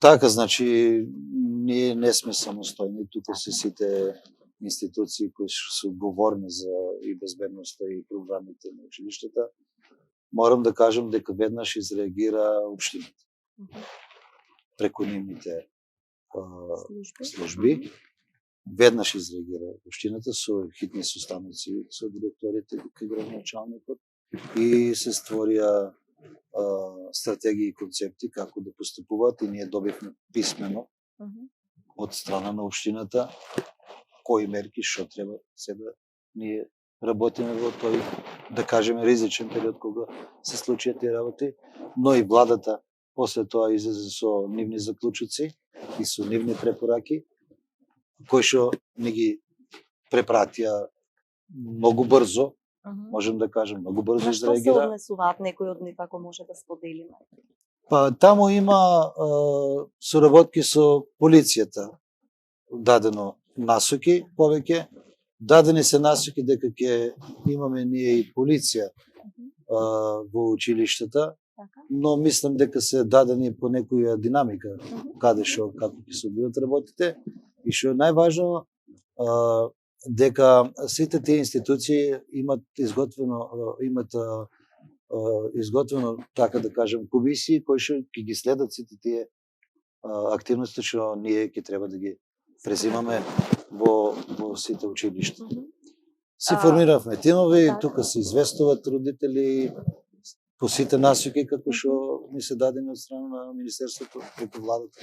Така, значи, ние не сме самостојни, тука се сите институции кои се одговорни за и безбедноста и програмите на училиштата. Морам да кажам дека веднаш изреагира општината преку нивните служби. Веднаш изреагира општината со хитни состаноци со директорите кај градоначалникот и се створија стратегии и концепти како да постапуваат и ние добивме писмено од страна на општината кои мерки што треба сега ние работиме во тој, да кажеме, ризичен период кога се случија тие работи, но и владата после тоа излезе со нивни заклучоци и со нивни препораки кои што не ги препратија многу брзо, можем да кажем, многу брзо изреагира. Што се однесуваат некои од нив, ако може да споделиме? Па таму има соработки со полицијата, дадено насоки повеќе, дадени се насоки дека ќе имаме ние и полиција во училиштата, но мислам дека се дадени по некоја динамика каде што како ќе се одвијат работите и што е најважно дека сите тие институции имат изготвено, така да кажем, комисии кои што ќе ги следат сите тие активности што ние ќе треба да ги презимаме во сите училишта. Се формиравме тимови, тука се известуваат родители по сите насоки како што ни се дадени од страна на Министерството преку владата.